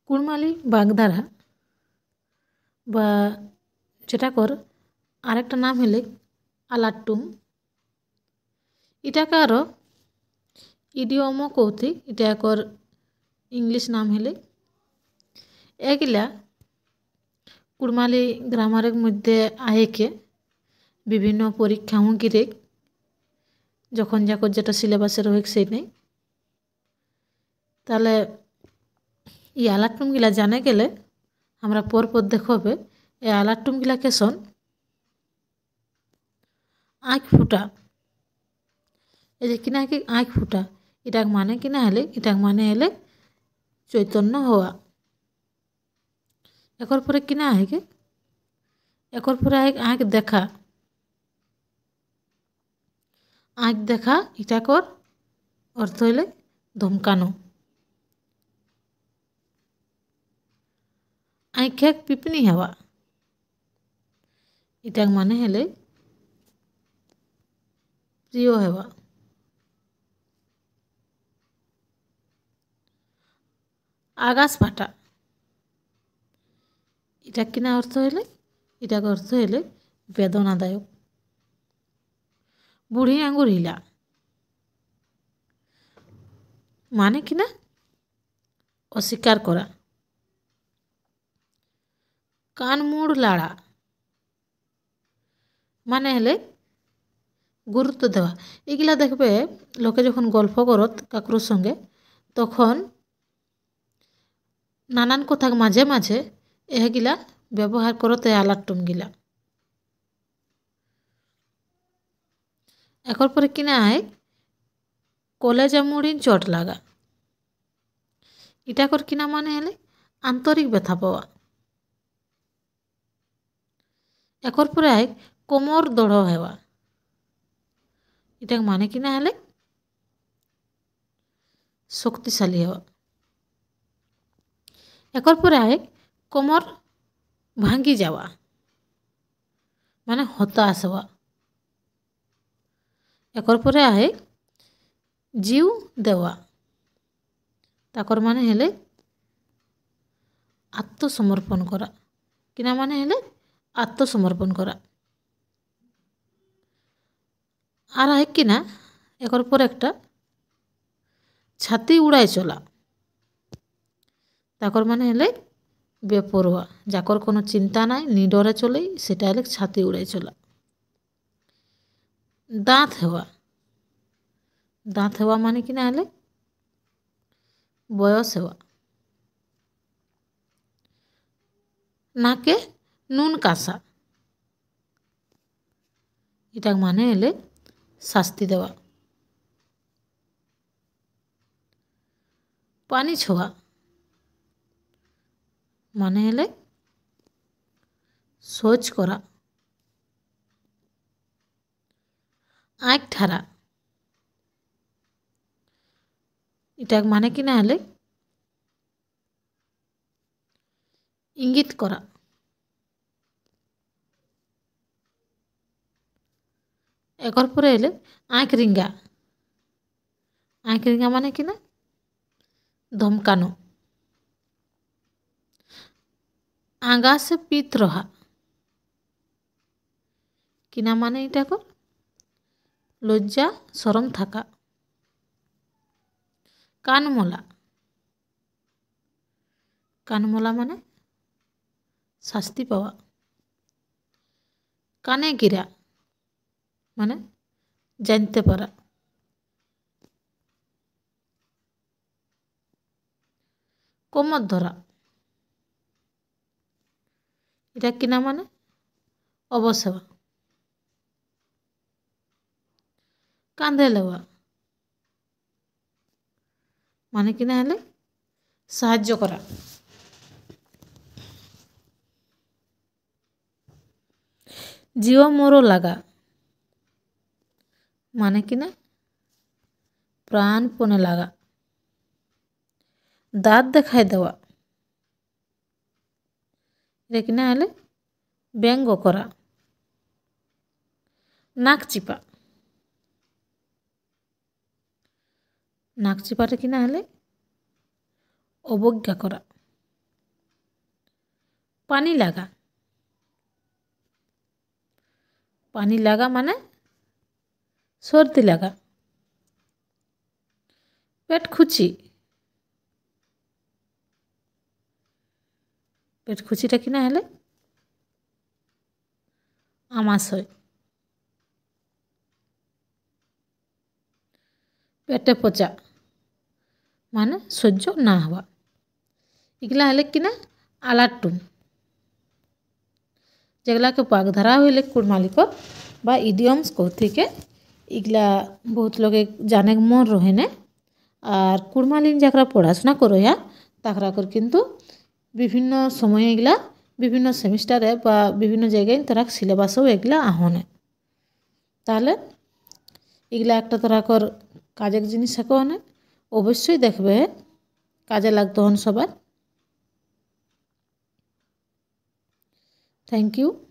কুড়মালি বাগধারা বা যেটাকর আরেকটা নাম হলে আলাট্টুম। এটাকে আরও ইডিওমও কৌথি, এটা একর ইংলিশ নাম হলে। এগুলা কুড়মালি গ্রামারের মধ্যে আয়েকে বিভিন্ন পরীক্ষা হুঁকিরে যখন যাকর যেটা সিলেবাসে রয়েছে সেই নেই। তাহলে এই আলাট্টুমগুলা জানে গেলে আমরা পরপর দেখবে এই আলাট্টুমগুলা কেসন আঁখ ফুটা, এই যে কিনা কি আঁখ ফুটা, এটার মানে কিনা হলে এটার মানে হলে চৈতন্য হওয়া। একর পরে কিনা আঁকে, একর পরে আঁখ দেখা, আঁখ দেখা এটাকর অর্থ হলে ধমকানো। আঁখে পিপনি হওয়া, এটার মানে হলে প্রিয় হওয়া। আগাছ ফাটা, এটা কিনা অর্থ হলে, এটাকে অর্থ হলে বেদনাদায়ক। বুড়ি আঙুর হিলা মানে কিনা অস্বীকার করা। কান মুড় লাড়া মানে হলে গুরুত্ব দেওয়া। এগুলা দেখবে লোকে যখন গল্প করত কাকুর সঙ্গে, তখন নানান কথা মাঝে মাঝে এগুলা ব্যবহার করত এই আলাট্টুমগুলা। একর পরে কিনা আয় কলেজা মুড়িন চট লাগা, এটা কর কিনা মানে হলে আন্তরিক ব্যথা পাওয়া। একর পরে আয় কোমর দড় হওয়া, এটা মানে কিনা হলে শক্তিশালী হওয়া। একর পরে আয় কোমর ভাঙ্গি যাওয়া মানে হতাশ হওয়া। একর পরে আয় জিউ দেওয়া, তাকর মানে হলে আত্মসমর্পণ করা, কিনা মানে হলে আত্মসমর্পণ করা। আর আয় কিনা একর পর একটা ছাতি উড়ায় চলা, তাকর মানে হলে বেপরোয়া, যাকর কোনো চিন্তা নাই নিডরে চলেই, সেটা হলে ছাতি উড়ায় চলা। দাঁত হওয়া, দাঁত হওয়া মানে কিনা হলে বয়স হওয়া। নাকে নুন কাঁসা, এটা মানে হলে শাস্তি দেওয়া। পানি ছোঁয়া মানে হলে শৌচ করা। আঁখ ঠারা, এটা মানে কিনা হলে ইঙ্গিত করা। একর পরে এলে আঁখ রিঙ্গা, আঁখ রিঙ্গা মানে কিনা ধমকানো। আগা সে পিত রহা, কিনা মানে এটা কর লজ্জা শরম থাকা। কানমোলা, কানমোলা মানে শাস্তি পাওয়া। কানে গিরা মানে জানতে পারা। কোমর ধরা, এটা কিনা মানে অবসেবা। কাঁধে লেওয়া মানে কিনা হলে সাহায্য করা। জিও মোরো লাগা মানে কিনা প্রাণপণে লাগা। দাঁত দেখায় দেওয়া, এটা কিনা হলে ব্যঙ্গ করা। নাক চিপা, নাক চিপাটা কিনা হলে অবজ্ঞা করা। পানি লাগা। পানি লাগা মানে সর্দি লাগা। পেট খুচি। পেট খুচিটা কিনা হলে আমাশয়। পেটে পচা মানে সহ্য না হওয়া। এগুলা হলে কিনা আলাটুন, যেগুলাকে পাকধারা হইলে কুড়মালিক বা ইডিয়মস কৌথিকে এগুলা বহুত লোকে জানে মন রহেনে। আর কুড়মালিন যারা পড়াশোনা করোয়া তাকরাকর কিন্তু বিভিন্ন সময়ে এগুলা বিভিন্ন সেমিস্টারে বা বিভিন্ন জায়গায় তারা সিলেবাসেও এগুলা আহনে। তাহলে এগুলা একটা তারাকর কাজের জিনিস থাকনে অবশ্যই দেখবে, কাজে লাগতো হন সবার। Thank you.